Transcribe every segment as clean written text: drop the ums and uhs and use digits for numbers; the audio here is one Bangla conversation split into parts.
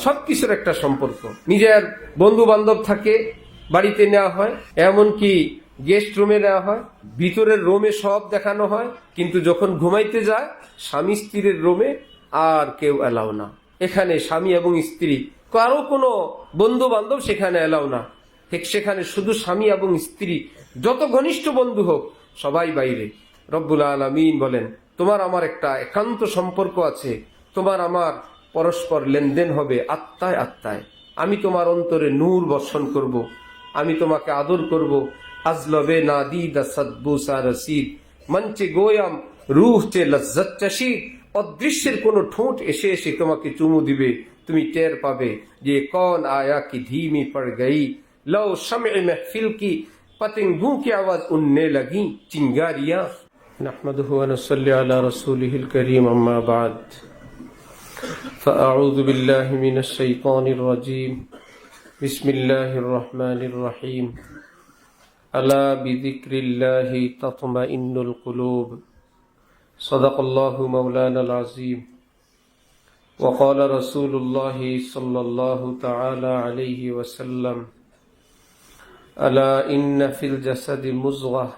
সবকিছুর একটা সম্পর্ক। নিজের বন্ধু বান্ধব থাকে, বাড়িতে নেওয়া হয়, এমনকি গেস্ট রুমে নেওয়া হয়, ভিতরের রুমে সব দেখানো হয়, কিন্তু যখন ঘুমাইতে যায় স্বামী স্ত্রীর রুমে আর কেউ এলাও না। এখানে স্বামী এবং স্ত্রী, কারো কোনো বন্ধু বান্ধব সেখানে এলাও না। সেখানে শুধু স্বামী এবং স্ত্রী, যত ঘনিষ্ঠ বন্ধু হোক সবাই বাইরে। রব্বুল আলামিন বলেন, তোমার আমার একটা একান্ত সম্পর্ক আছে, তোমার আমার পরস্পর লেনদেন হবে আত্মায় আত্মায়। আমি তোমার অন্তরে নূর বর্ষণ করব, আমি তোমাকে আদর করব। আজলবে নাদিদা সদবুসা রসিদ, মঞ্চে গোয়াম রুহ চে লজ্জত চশিদ। অদৃশ্যের কোন ঠোঁট এসে এসে তোমাকে চুমু দিবে, তুমি টের পাবে যে কौन आया कि धीमी पड़ गई, लो शम्अ महफिल की पतंगों की आवाज उड़ने लगी चिंगारियां। नहमदुहु व नसल्ली अला रसूलिहिल करीम, अम्मा बाद, फअऊज़ु बिल्लाहि मिनश शैतानिर रजीम, बिस्मिल्लाहिर रहमानिर रहीम। अला बिज़िक्रिल्लाहि तत्मइन्नुल क़ुलूब, सदक़ल्लाहु मौलानाल अज़ीम। वक़ाल रसूलुल्लाहि सल्लल्लाहु तआला अलैहि वसल्लम, अला इन्न फिल जसदि मुज़ग़ह,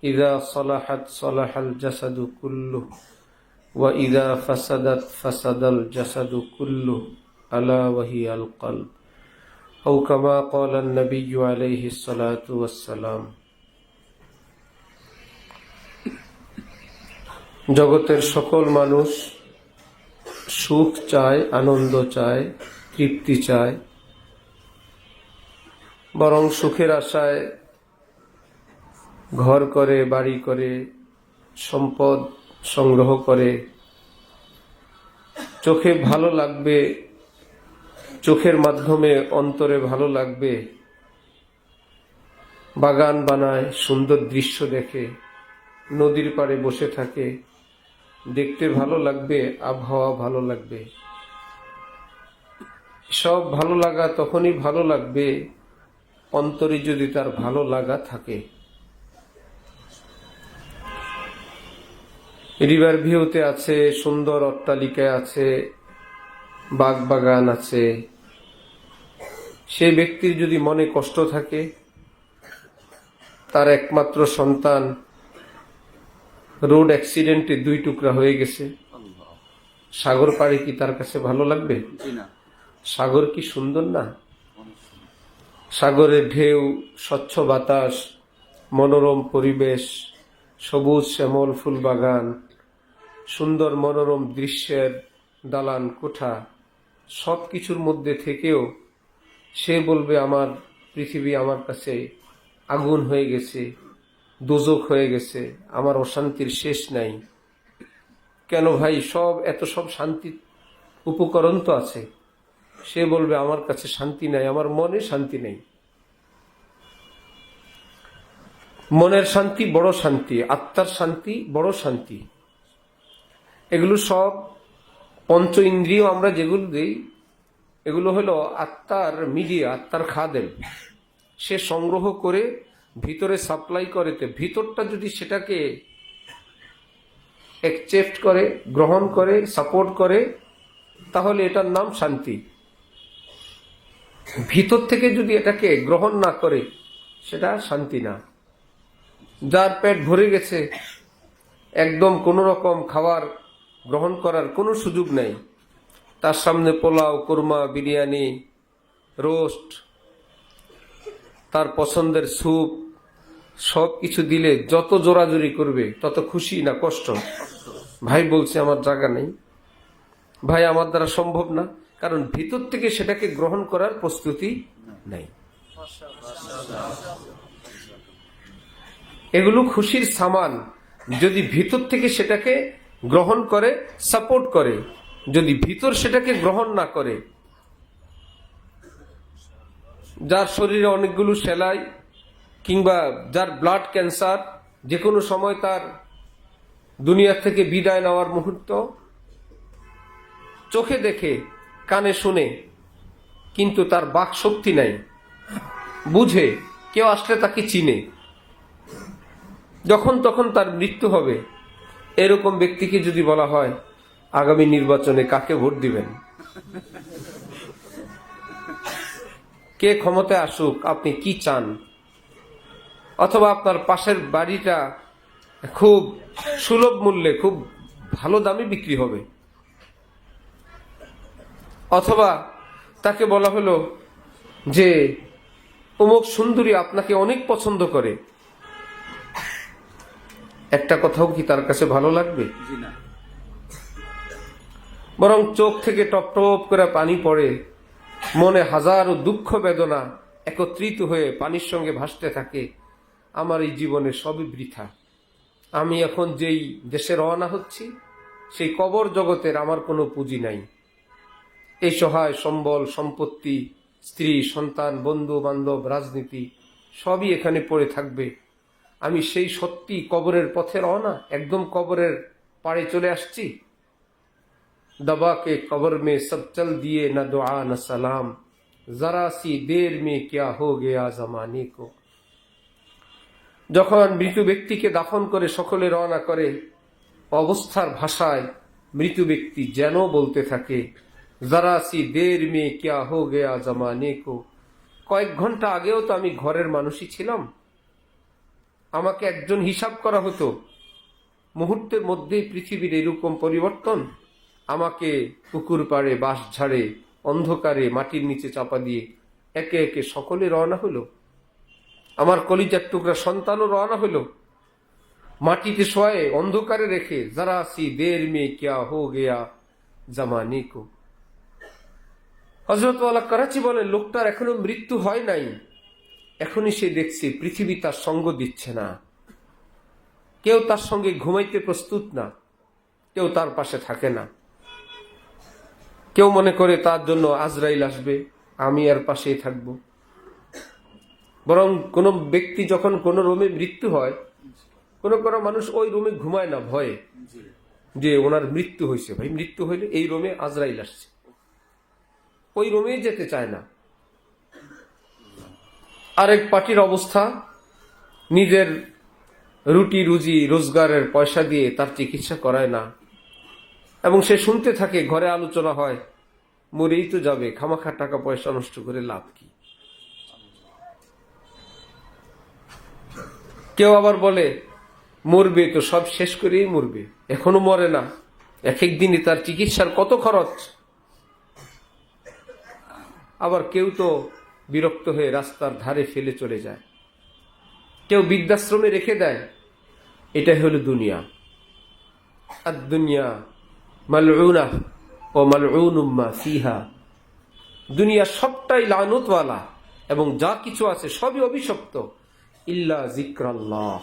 इज़ा सलहत सलहल जसदु कुल्लुहु, व इज़ा फसदत फसदल जसदु कुल्लुहु, अला वहियल क़ल्ब। औ कमा क़ालन नबिय्यु अलैहि सलातु वस्सलाम। জগতের সকল মানুষ সুখ চায়, আনন্দ চায়, তৃপ্তি চায়, বরং সুখের আশায় ঘর করে, বাড়ি করে, সম্পদ সংগ্রহ করে। চোখে ভালো লাগবে, চোখের মাধ্যমে অন্তরে ভালো লাগবে, বাগান বানায়, সুন্দর দৃশ্য দেখে, নদীর পাড়ে বসে থাকে, দেখতে ভালো লাগবে, আবহাওয়া ভালো লাগবে। সব ভালো লাগা তখনই ভালো লাগবে অন্তরে যদি তার ভালো লাগা থাকে। রিভার ভিউতে আছে, সুন্দর অট্টালিকায় আছে, বাগ বাগান আছে, সে ব্যক্তির যদি মনে কষ্ট থাকে, তার একমাত্র সন্তান রোড অ্যাক্সিডেন্টে 2 টুকরা হয়ে গেছে, সাগর পাড়ে কি তার কাছে ভালো লাগবে? সাগর কি সুন্দর না? সাগরের ঢেউ, স্বচ্ছ বাতাস, মনোরম পরিবেশ, সবুজ শ্যামল ফুল বাগান, সুন্দর মনোরম দৃশ্যের দালান কোঠা, সব কিছুর মধ্যে থেকেও সে বলবে আমার পৃথিবী আমার কাছে আগুন হয়ে গেছে, দোজক হয়ে গেছে, আমার অশান্তির শেষ নাই। কেন ভাই, এত সব শান্তির উপকরণ তো আছে। সে বলবে আমার কাছে শান্তি নাই, আমার মনে শান্তি নেই। মনের শান্তি বড় শান্তি, আত্মার শান্তি বড় শান্তি। এগুলো সব পঞ্চ ইন্দ্রিয় আমরা যেগুলো দিই, এগুলো হলো আত্মার মিডিয়া, আত্মার খাদেম। সে সংগ্রহ করে ভিতরে সাপ্লাই করে। ভিতরটা যদি সেটাকে অ্যাকসেপ্ট করে, গ্রহণ করে, সাপোর্ট করে, তাহলে এটার নাম শান্তি। ভিতর থেকে যদি এটাকে গ্রহণ না করে, সেটা শান্তি না। যার পেট ভরে গেছে, একদম কোনো রকম খাবার গ্রহণ করার কোনো সুযোগ নেই, তার সামনে পোলাও, কোরমা, বিরিয়ানি, রোস্ট, তার পছন্দের স্যুপ, সব কিছু দিলে যত জোরাজুরি করবে তত খুশি না কষ্ট? ভাই বলছে আমার জায়গা নেই, ভাই আমার দ্বারা সম্ভব না, কারণ ভিতর থেকে সেটাকে গ্রহণ করার প্রস্তুতি নাই। এগুলো খুশির সামান যদি ভিতর থেকে সেটাকে গ্রহণ করে, সাপোর্ট করে। যদি ভিতর সেটাকে গ্রহণ না করে, যার শরীরে অনেকগুলো সেলাই, কিংবা যার ব্লাড ক্যান্সার, যে কোনো সময় তার দুনিয়া থেকে বিদায় নেওয়ার মুহূর্ত, চোখে দেখে, কানে শুনে, কিন্তু তার বাক শক্তি নাই, বুঝে, কেউ আসলে তাকে চিনে, যখন তখন তার মৃত্যু হবে। এরকম ব্যক্তিকে যদি বলা হয় আগামী নির্বাচনে কাকে ভোট দিবেন, কে ক্ষমতায় আসুক, আপনি কি চান? অথবা আপনার পাশের বাড়িটা খুব সুলভ মূল্যে খুব ভালো দামে বিক্রি হবে, অথবা তাকে বলা হলো যে অমুক সুন্দরী আপনাকে অনেক পছন্দ করে, একটা কথাও কি তার কাছে ভালো লাগবে? বরং চোখ থেকে টপ টপ করে পানি পড়ে, মনে হাজারো দুঃখ বেদনা একত্রিত হয়ে পানির সঙ্গে ভাসতে থাকে। আমার এই জীবনে সবই বৃথা, আমি এখন যেই দেশে রওনা হচ্ছি সেই কবর জগতের আমার কোনো পুঁজি নাই। এই সহায় সম্বল সম্পত্তি, স্ত্রী সন্তান, বন্ধু বান্ধব, রাজনীতি সবই এখানে পড়ে থাকবে। আমি সেই সত্যি কবরের পথে রওনা, একদম কবরের পাড়ে চলে আসছি। दबा के कब्र में सब चल दिए न दुआ न सलाम, जरा सी देर में क्या हो गया जमाने को। যখন মৃত ব্যক্তিকে দাফন করে সকলে রওনা করে, অবস্থার ভাষায় মৃত ব্যক্তি যেন বলতে থাকে, जरा सी देर में क्या हो गया जमाने को। কয়েক ঘন্টা আগেও তো আমি ঘরের মানুষই ছিলাম, আমাকে একজন হিসাব করা হতো। মুহূর্তের মধ্যেই পৃথিবীর এরকম পরিবর্তন। আমাকে পুকুর পাড়ে বাঁশ ঝাড়ে অন্ধকারে মাটির নিচে চাপা দিয়ে একে একে সকলে রওনা হলো। আমার কলিজার টুকরা সন্তানও রওনা হলো, মাটিতে শোয়ে অন্ধকারে রেখে, যারা সি দের মে কিয়া হো গেয়া জামানে কো। হযরত ওয়ালা করাচি বলেন, লোকটার এখনো মৃত্যু হয় নাই, এখনই সে দেখছে পৃথিবী তার সঙ্গ দিচ্ছে না, কেউ তার সঙ্গে ঘুমাইতে প্রস্তুত না, কেউ তার পাশে থাকে না। কেউ মনে করে তার জন্য আজরাইল আসবে, আমি আর পাশেই থাকব। বরং কোন ব্যক্তি যখন কোন রুমে মৃত্যু হয়, কোন কোন মানুষ ওই রুমে ঘুমায় না ভয়ে, যে ওনার মৃত্যু হয়েছে, ভাই মৃত্যু হইলে এই রুমে আজরাইল আসছে, ওই রুমে যেতে চায় না। আরেক পার্টির অবস্থা, নিজের রুটি রুজি রোজগারের পয়সা দিয়ে তার চিকিৎসা করায় না, এবং সে শুনতে থাকে ঘরে আলোচনা হয়, মরেই তো যাবে, খামাখা টাকা পয়সা নষ্ট করে লাভ কি। কেউ আবার বলে মরবে তো সব শেষ করেই মরবে, এখনো মরে না, এক এক দিনে তার চিকিৎসার কত খরচ। আবার কেউ তো বিরক্ত হয়ে রাস্তার ধারে ফেলে চলে যায়, কেউ বৃদ্ধাশ্রমে রেখে দেয়। এটাই হলো দুনিয়া। আর দুনিয়া মালউনা ও মালউনুম মা ফিহা, দুনিয়া সবটাই লানতওয়ালা এবং যা কিছু আছে সবই অভিশপ্ত। ইল্লা যিকরাল্লাহ,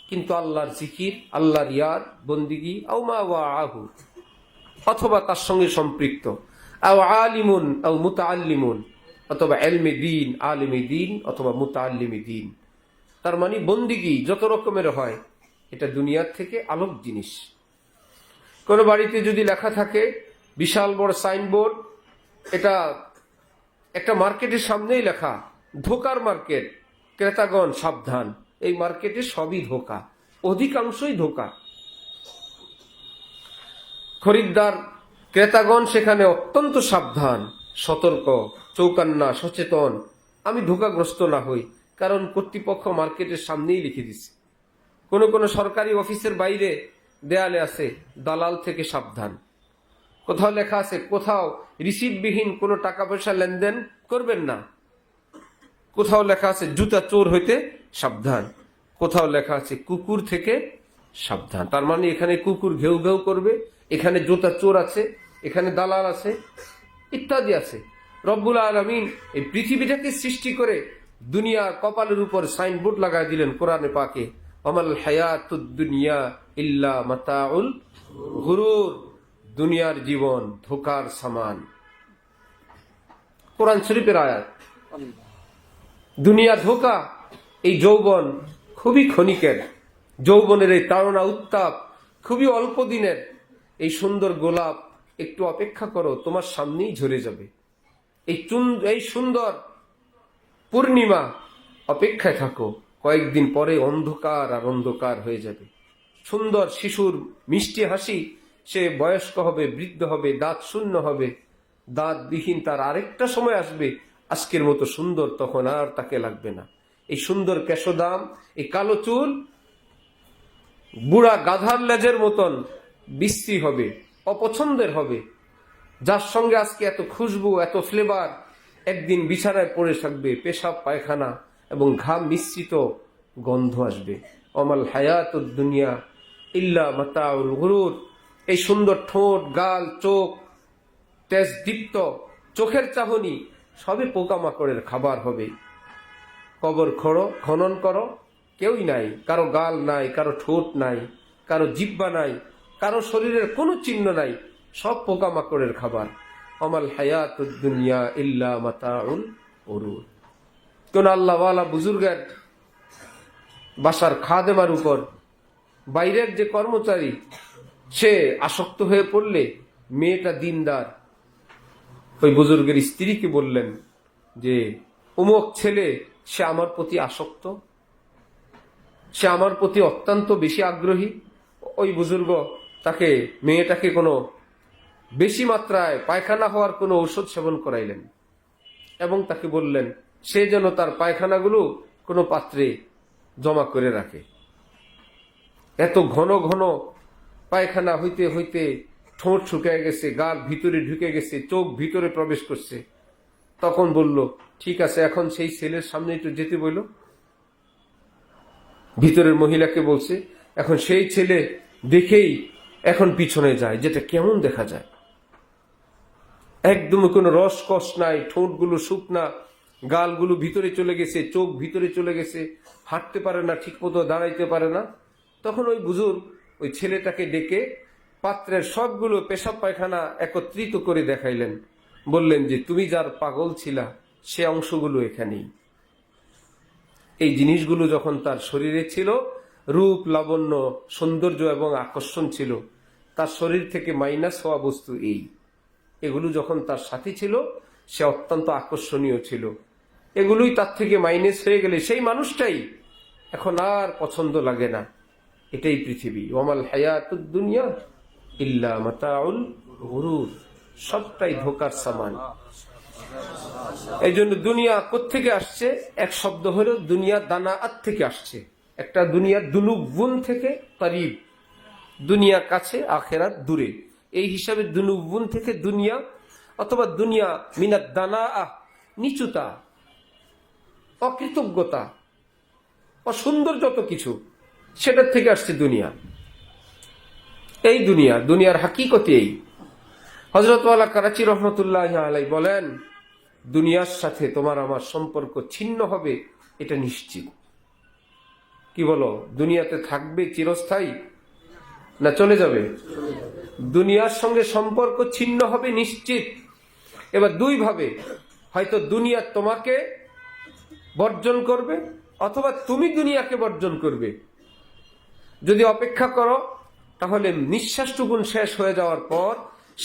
কিন্তু আল্লাহর জিকির, আল্লাহর ইয়াদ বন্দিগি, আও মা ওয়াআহু, অথবা তার সঙ্গে সম্পৃক্ত, আও আলিমুন আও মুতাআল্লিমুন, অথবা ইলমে দ্বীন, আলিমে দ্বীন অথবা মুতাআল্লিমে দ্বীন। তার মানে বন্দিগি যত রকমের হয়, এটা দুনিয়ার থেকে আলোক জিনিস। কোন বাড়িতে যদি লেখা থাকে বিশাল বড় সাইনবোর্ড, এটা একটা মার্কেটের সামনেই লেখা, ধোকার মার্কেট, ক্রেতাগণ সাবধান, এই মার্কেটে সবই ধোকা, অধিকাংশই ধোকা। খরিদ্দার ক্রেতাগণ সেখানে অত্যন্ত সাবধান, সতর্ক, চৌকান্না, সচেতন, আমি ধোকাগ্রস্ত না হই, কারণ কর্তৃপক্ষ মার্কেটের সামনেই লিখে দিচ্ছে। কোন কোন সরকারি অফিসের বাইরে দেয়ালে আছে দালাল থেকে সাবধান, কোথাও লেখা আছে কোথাও রিসিপ্টবিহীন কোনো টাকা পয়সা লেনদেন করবেন না, কোথাও লেখা আছে জুতা চোর হইতে সাবধান, কোথাও লেখা আছে কুকুর থেকে সাবধান। তার মানে এখানে কুকুর ঘেউ ঘেউ করবে, এখানে জুতা চোর আছে, এখানে দালাল আছে, ইত্যাদি আছে। রব্বুল আলামিন এই পৃথিবীটাকে সৃষ্টি করে দুনিয়ার কপালের উপর সাইনবোর্ড লাগাই দিলেন কোরআনে পাকে, আমাল হায়াতুদ দুনিয়া ইল্লা মাতাউল গুরুর, দুনিয়ার জীবন ধোকার সামান। কোরআন শরীফের আয়াত। দুনিয়া ধোকা, এই যৌবন খুবই ক্ষণিকের, যৌবনের এই তাড়না উত্তাপ খুবই অল্প দিনের। এই সুন্দর গোলাপ একটু অপেক্ষা করো, তোমার সামনেই ঝরে যাবে। এই সুন্দর পূর্ণিমা, অপেক্ষায় থাকো, কয়েকদিন পরে অন্ধকার আর অন্ধকার হয়ে যাবে। সুন্দর শিশুর মিষ্টি হাসি, সে বয়স্ক হবে, বৃদ্ধ হবে, দাঁত শূন্য হবে, দাঁতবিহীন তার আরেকটা সময় আসবে, আজকের মতো সুন্দর তখন আর তাকে লাগবে না। এই সুন্দর কেশদাম, এই কালো চুল বুড়া গাধার লেজের মতন বিশ্রী হবে, অপছন্দের হবে। যার সঙ্গে আজকে এত খুশবু, এত ফ্লেভার, একদিন বিছানায় পড়ে থাকবে, পেশাব পায়খানা এবং ঘাম মিশ্রিত গন্ধ আসবে। অমাল হায়াতুদ দুনিয়া ইল্লা মাতাউল গুরুর। এই সুন্দর ঠোঁট, গাল, চোখ, তেজ দীপ্ত চোখের চাহনি সবে পোকামাকড়ের খাবার হবে। কবর খনন করো, কেউই নাই, কারো গাল নাই, কারো ঠোঁট নাই, কারো জিহ্বা নাই, কারো শরীরের কোনো চিহ্ন নাই, সব পোকামাকড়ের খাবার। অমাল হায়াতুদ দুনিয়া ইল্লা মাতাউল গুরুর। কোন আল্লাহওয়ালা বুজুর্গের বাসার খাদেমার উপর বাইরের যে কর্মচারী সে আসক্ত হয়ে পড়লে মেয়েটা দিনদার ওই বুজুর্গের স্ত্রীকে বললেন যে অমুক ছেলে সে আমার প্রতি আসক্ত, সে আমার প্রতি অত্যন্ত বেশি আগ্রহী। ওই বুজুর্গ তাকে, মেয়েটাকে কোনো বেশি মাত্রায় পায়খানা হওয়ার কোনো ঔষধ সেবন করাইলেন এবং তাকে বললেন সে যেন তার পায়খানাগুলো কোনো পাত্রে জমা করে রাখে। এত ঘন ঘন পায়খানা হইতে হইতে ঠোঁট শুকিয়ে গেছে, গাল ভিতরে ঢুকে গেছে, চোখ ভিতরে প্রবেশ করছে। তখন বলল ঠিক আছে, এখন সেই ছেলের সামনে একটু যেতে বলল। ভিতরের মহিলাকে বলছে, এখন সেই ছেলে দেখেই এখন পিছনে যায়, যেটা কেমন দেখা যায়। একদম কোনো রসকস নাই, ঠোঁটগুলো শুকনা, গালগুলো ভিতরে চলে গেছে, চোখ ভিতরে চলে গেছে, হাঁটতে পারে না, ঠিক মতো দাঁড়াইতে পারে না। তখন ওই বুজুর্গ ওই ছেলেটাকে ডেকে পাত্রের সবগুলো পেশাব পায়খানা একত্রিত করে দেখাইলেন, বললেন যে তুমি যার পাগল ছিলা সে অংশগুলো এখানেই। এই জিনিসগুলো যখন তার শরীরে ছিল, রূপ, লাবণ্য, সৌন্দর্য এবং আকর্ষণ ছিল, তার শরীর থেকে মাইনাস হওয়া বস্তু এগুলো যখন তার সাথে ছিল সে অত্যন্ত আকর্ষণীয় ছিল। এগুলোই তার থেকে মাইনাস হয়ে গেলে সেই মানুষটাই এখন আর পছন্দ লাগে না। এটাই পৃথিবী। ওয়ামাল হায়াতুদ দুনিয়া ইল্লা মাতাউল গুরুর। সবটাই ধোকার সামান। এই জন্য দুনিয়া কোত্থেকে আসছে? এক শব্দ হলো দুনিয়া দানাআত থেকে আসছে। একটা দুনিয়া দুনুবুন থেকে করিব, দুনিয়া কাছে আখেরাত দূরে। এই হিসাবে দুনুবুন থেকে দুনিয়া, অথবা দুনিয়া মিনাত দানাআ, নিচুতা, অকৃতজ্ঞতা, অসুন্দর যত কিছু, সেটার থেকে আসছে দুনিয়া। এই দুনিয়ার হাকিকত এই। হযরত ওয়ালা করাচি রহমতুল্লাহ আলাই বলেন, দুনিয়ার সাথে তোমার আমার সম্পর্ক ছিন্ন হবে এটা নিশ্চিত। কি বলো, দুনিয়াতে থাকবে চিরস্থায়ী না চলে যাবে? দুনিয়ার সঙ্গে সম্পর্ক ছিন্ন হবে নিশ্চিত। এবার দুই ভাবে, হয়তো দুনিয়া তোমাকে বর্জন করবে অথবা তুমি দুনিয়াকে বর্জন করবে। যদি অপেক্ষা করো তাহলে নিঃশ্বাসটুকুন শেষ হয়ে যাওয়ার পর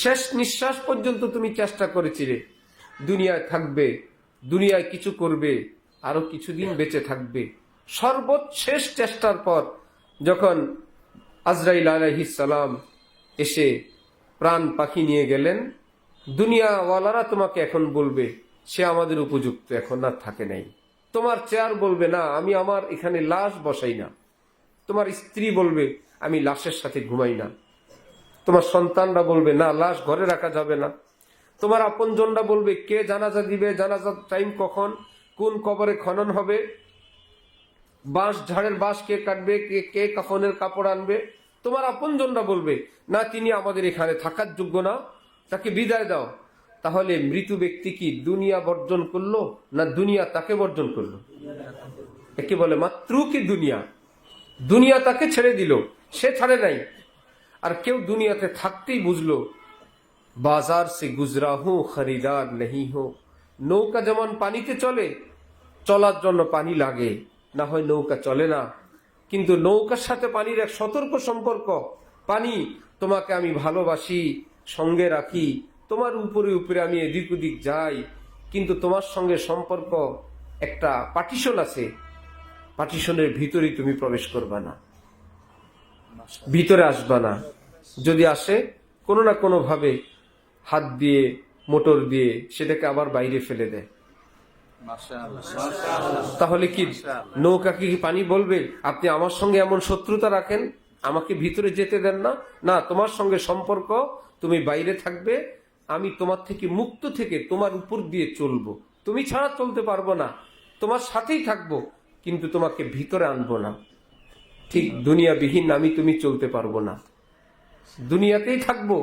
শেষ নিঃশ্বাস পর্যন্ত তুমি চেষ্টা করেছিলে, দুনিয়ায় থাকবে, দুনিয়ায় কিছু করবে, আরো কিছুদিন বেঁচে থাকবে। সর্বশেষ চেষ্টার পর যখন আজরাইল আলাইহিস সালাম এসে প্রাণ পাখি নিয়ে গেলেন, দুনিয়াওয়ালারা তোমাকে এখন বলবে সে আমাদের উপযুক্ত এখন আর থাকে নাই। তোমার চেয়ার বলবে না আমি আমার এখানে লাশ বসাই না। তোমার স্ত্রী বলবে আমি লাশের সাথে ঘুমাই না। তোমার সন্তানরা বলবে না, লাশ ঘরে রাখা যাবে না। তোমার আপনজনরা বলবে কে জানাজা দিবে, জানাজার টাইম কখন, কোন কবরে খনন হবে, বাঁশ ঝাড়ের বাঁশ কে কাটবে, কে কাফনের কাপড় আনবে। তোমার আপনজনরা বলবে না, তিনি আমাদের এখানে থাকার যোগ্য না, তাকে বিদায় দাও। তাহলে মৃত ব্যক্তি কি দুনিয়া বর্জন করলো না দুনিয়া তাকে বর্জন করলো? একে বলে মাত্র কি দুনিয়া। দুনিয়া তাকে ছেড়ে দিল, সে ছাড়ে নাই। আর কেউ দুনিয়াতে থাকতেই বুঝলো বাজার সে গুজরা হো খরিদার নেই হো। নৌকা যেমন পানিতে চলে, চলার জন্য পানি লাগে, না হয় নৌকা চলে না। কিন্তু নৌকার সাথে পানির এক সতর্ক সম্পর্ক। পানি তোমাকে আমি ভালোবাসি, সঙ্গে রাখি, তোমার উপরে উপরে আমি এদিক ওদিক যাই, কিন্তু তোমার সঙ্গে সম্পর্ক একটা পার্টিশন আছে, পার্টিশনের ভিতরে তুমি প্রবেশ করবা না, ভিতরে আসবা না। যদি আসে কোনো না কোনো ভাবে হাত দিয়ে মোটর দিয়ে সেটাকে আবার বাইরে ফেলে দেয়। তাহলে কি নৌকাকে কি পানি বলবে আপনি আমার সঙ্গে এমন শত্রুতা রাখেন, আমাকে ভিতরে যেতে দেন না? না, তোমার সঙ্গে সম্পর্ক, তুমি বাইরে থাকবে, আমি তোমার থেকে মুক্ত থেকে তোমার উপর দিয়ে চলবো, তুমি ছাড়া চলতে পারবো না, তোমার সাথেই থাকবো, কিন্তু তোমাকে ভিতরে আনবো না। ঠিক দুনিয়াবিহীন আমি তুমি চলতে পারবো না, দুনিয়াতেই থাকবো,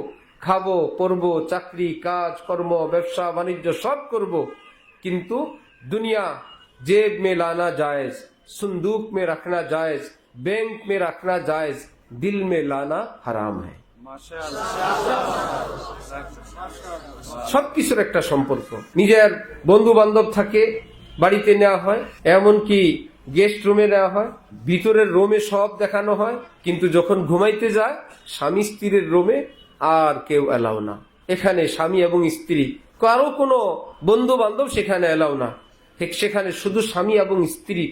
খাবো, পরবো, চাকরি কাজ কর্ম ব্যবসা বাণিজ্য সব করব, কিন্তু दुनिया जेब में लाना जायज, संदूक में रखना जायज, बैंक में रखना जायज, दिल में लाना हराम है। সবকিছুর একটা সম্পর্ক। নিজের বন্ধু বান্ধব থাকে, বাড়িতে নেওয়া হয়, এমনকি গেস্ট রুমে নেওয়া হয়, ভিতরের রুমে সব দেখানো হয়, কিন্তু যখন ঘুমাইতে যায় স্বামী স্ত্রীর রুমে আর কেউ এলাও না। এখানে স্বামী এবং স্ত্রী, কারো কোনো বন্ধু বান্ধব সেখানে এলাও না, সেখানে শুধু স্বামী এবং স্ত্রী,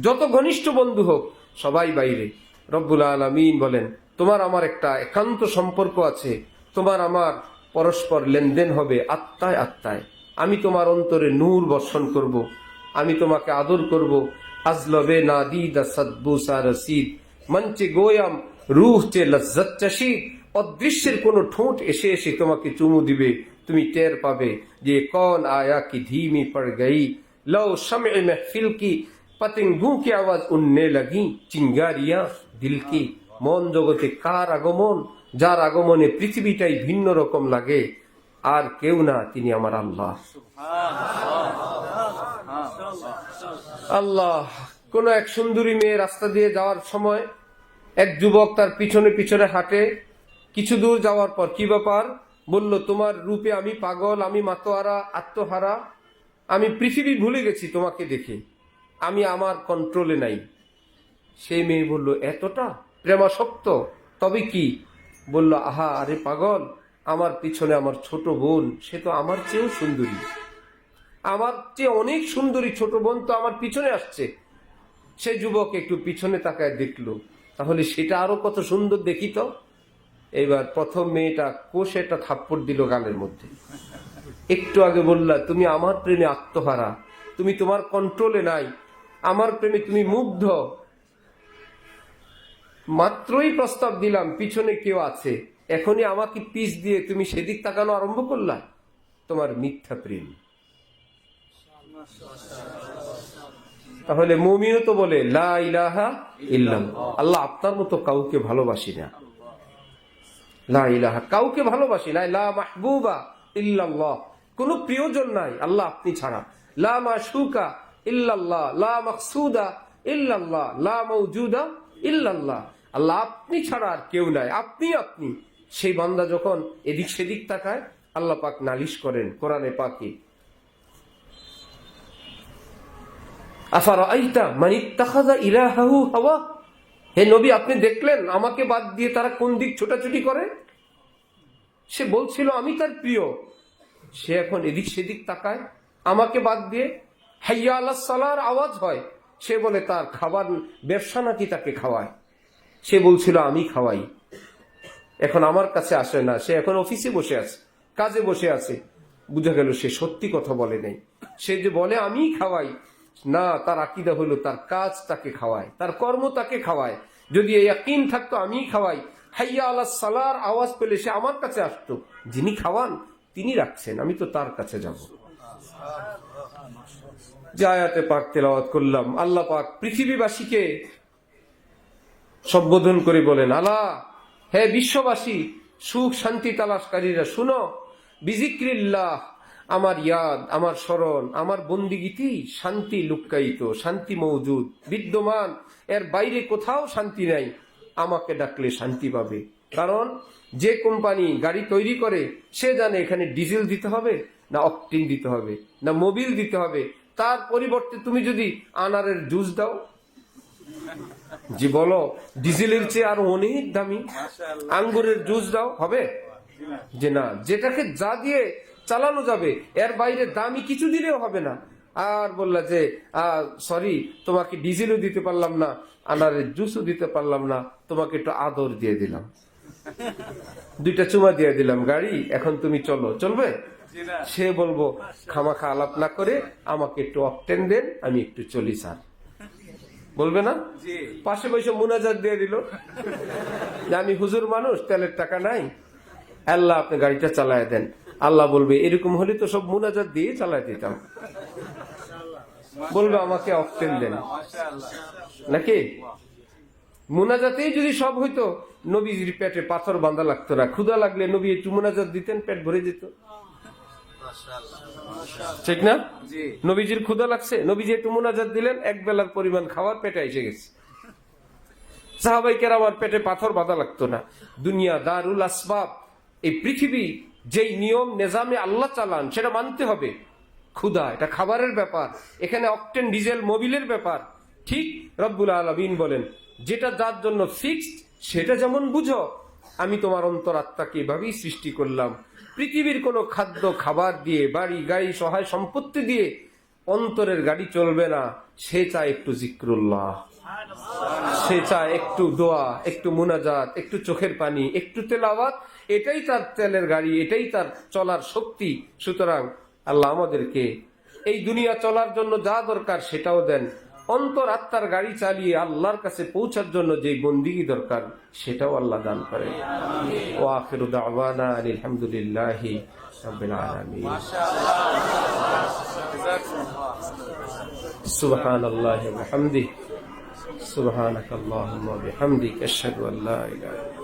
যত ঘনিষ্ঠ বন্ধু হোক সবাই বাইরে। রব্বুল আলামিন বলেন, তোমার আমার একটা একান্ত সম্পর্ক আছে, তোমার আমার পরস্পর লেনদেন হবে আত্মায় আত্মায়। আমি তোমার অন্তরে নূর বর্ষণ করব, আমি তোমাকে আদর করব। আজলবে নাদিদা সদবুসা রসিদ, মঞ্চে গোয়াম রুহ চে লজ্জত চশিদ। অদৃশ্যের কোনো ঠোঁট এসে এসে তোমাকে চুমু দিবে, তুমি টের পাবে যে কौन आया कि धीमी पड़ गई, लो शम्अ महफिल की पतंगों की आवाज उड़ने लगी, चिंगारियां दिल की। মন জগতে কার আগমন, যার আগমনে পৃথিবীটাই ভিন্ন রকম লাগে, আর কেউ না, তিনি আমার আল্লাহ। আল্লাহ। কোন এক সুন্দরী মেয়ে রাস্তা দিয়ে যাওয়ার সময় এক যুবক তার পিছনে পিছনে হাঁটে। কিছু দূর যাওয়ার পর, কি ব্যাপার, বলল, তোমার রূপে আমি পাগল, আমি মাতোয়ারা, আত্মহারা, আমি পৃথিবী ভুলে গেছি তোমাকে দেখে, আমি আমার কন্ট্রোলে নাই। সেই মেয়ে বলল, এতটা প্রেমাসক্ত? তবে কি? বলল, আহা, আরে পাগল, আমার পিছনে আমার ছোট বোন, সে তো আমার চেয়েও সুন্দরী, আমার চেয়ে অনেক সুন্দরী ছোট বোন তো আমার পিছনে আসছে। সে যুবক একটু পিছনে তাকায় দেখলো, তাহলে সেটা আরো কত সুন্দর দেখি তো। এবার প্রথম মেয়েটা কোষে একটা থাপ্পড় দিল গালের মধ্যে। একটু আগে বললা তুমি আমার প্রেমে আত্মহারা, তুমি তোমার কন্ট্রোলে নাই, আমার প্রেমে তুমি মুগ্ধ, মাত্রই প্রস্তাব দিলাম পিছনে কেউ আছে, এখনই আমাকে পিছ দিয়ে তুমি সেদিক তাকানো আরম্ভ করলা, তোমার মিথ্যা প্রেম। তাহলে মুমিনও তো বলে লা ইলাহা ইল্লাল্লাহ, আল্লাহ আপনার মতো কাউকে ভালোবাসি না, লা ইলাহা, কাউকে ভালোবাসি না, লা মাহবুবা ইল্লাল্লাহ, কোন প্রিয়জন নাই আল্লাহ আপনি ছাড়া, লা মাশুকা ইল্লাল্লাহ, লা মাকসুদা ইল্লাল্লাহ, লা মাওজুদা ইল্লাল্লাহ, আল্লাহ আপনি ছাড়া আর কেউ নাই, আপনি আপনি। সেই বান্দা যখন এদিক সেদিক তাকায়, আল্লাহ পাক নালিশ করেন কোরআনে পাকে, আফারাআইতা মান ইত্তাখাযা ইলাহাহু হাওয়া, হে নবী আপনি দেখলেন আমাকে বাদ দিয়ে তারা কোন দিক ছোটাছুটি করে। সে বলছিল আমি তার প্রিয়, সে এখন এদিক সেদিক তাকায় আমাকে বাদ দিয়ে। হাইয়া আলাস সালার আওয়াজ হয়, সে বলে তার খাবার ব্যবসা নাকি তাকে খাওয়ায়, সে বলছিল আমি খাওয়াই, এখন আমার কাছে আসে না, সে এখন অফিসে বসে আছে, কাজে বসে আছে। বুঝা গেল সে সত্যি কথা বলে নাই। সে যে বলে আমি খাওয়াই, না, তার আকীদা হলো তার কাজ তাকে খাওয়ায়, তার কর্ম তাকে খাওয়ায়। যদি এই ইয়াকিন থাকতো আমি খাওয়াই, হাইয়া আলাস সালার আওয়াজ পেলে সে আমার কাছে আসতো, যিনি খাওয়ান তিনি রাখছেন, আমি তো তার কাছে যাব। যে আয়াতে পাক তেলাওয়াত করলাম, আল্লাহ পাক পৃথিবীবাসীকে সম্বোধন করে বলেন, আলা, হে বিশ্ববাসী, সুখ শান্তি তালাশকারীরা শুনো, বিজিক্রিল্লাহ, আমার ইয়াদ, আমার স্মরণ, আমার বন্দিগীতেই শান্তি লুক্কায়িত, শান্তি মৌজুদ, বিদ্যমান, এর বাইরে কোথাও শান্তি নাই। আমাকে ডাকলে শান্তি পাবে। কারণ যে কোম্পানি গাড়ি তৈরি করে সে জানে এখানে ডিজেল দিতে হবে না অকটেন দিতে হবে না মোবিল দিতে হবে, তার পরিবর্তে তুমি যদি আনারের জুস দাও, যে বলো ডিজেলের চেয়ে আরো অনেক দামি, আঙ্গুরের জুস দাও, হবে? যে না, যেটাকে যা দিয়ে চালানো যাবে এর বাইরে দামি কিছু দিলেও হবে না। আর বললা যে সরি, তোমাকে ডিজেলও দিতে পারলাম না, আনারের জুসও দিতে পারলাম না, তোমাকে একটু আদর দিয়ে দিলাম, দুইটা চুমা দিয়ে দিলাম, গাড়ি এখন তুমি চলো, চলবে? সে বলবো খামাখা আলাপ না করে আমাকে একটু অকটেন দেন, আমি একটু চলি স্যার, বলবে না? পাশে বসে মুনাজাত দিয়ে দিল যে আমি হুজুর মানুষ, তেলের টাকা নাই, আল্লাহ আপনি গাড়িটা চালায় দেন। আল্লাহ বলবে এরকম হলে তো সব মুনাজাত দিয়ে চালায় দিতাম, বলবে আমাকে অকটেন দেন। নাকি মুনাজাতেই যদি সব হইতো, নবীজির পেটে পাথর বাঁধা লাগতো না। ক্ষুধা লাগলে নবী একটু মুনাজাত দিতেন, পেট ভরে যেত, ঠিক না? নবীজির ক্ষুধা লাগছে, নবীজি একটু মুনাজাত দিলেন, এক বেলার পরিমাণ খাবার পেটে এসে গেছে। সাহাবাই কেরামার পেটে পাথর বাঁধা লাগতো না। দুনিয়া দারুল আসবাব, এই পৃথিবী যেই নিয়ম নেজামে আল্লাহ চালান সেটা মানতে হবে। ক্ষুধা এটা খাবারের ব্যাপার, এখানে অকটেন ডিজেল মোবিলের ব্যাপার। ঠিক রব্বুল আলামিন বলেন যেটা যার জন্য ফিক্সড সেটা যেমন বুঝো, আমি তোমার অন্তরাত্মাকে এভাবেই সৃষ্টি করলাম। পৃথিবীর কোনো খাদ্য খাবার দিয়ে, বাড়ি গাড়ি সহায় সম্পত্তি দিয়ে অন্তরের গাড়ি চলবে না। সে চায় একটু জিক্রুল্লাহ, সে চায় একটু দোয়া, একটু মুনাজাত, একটু চোখের পানি, একটু তেলাওয়াত। এটাই তার তেলের গাড়ি, এটাই তার চলার শক্তি। সুতরাং আল্লাহ আমাদেরকে এই দুনিয়া চলার জন্য যা দরকার সেটাও দেন, অন্তর আত্মার গাড়ি চালিয়ে আল্লাহর কাছে পৌঁছার জন্য যে বন্দিগি দরকার সেটাও আল্লাহ দান করেন। ওয়া আখিরু দাওয়ানা আলহামদুলিল্লাহি রাব্বিল আলামিন। সুবহানাল্লাহি ওয়া বিহামদিহি, সুবহানাকাল্লাহুম্মা ওয়া বিহামদিকা, আশহাদু আল্লা ইলাহা ইল্লা আনতা।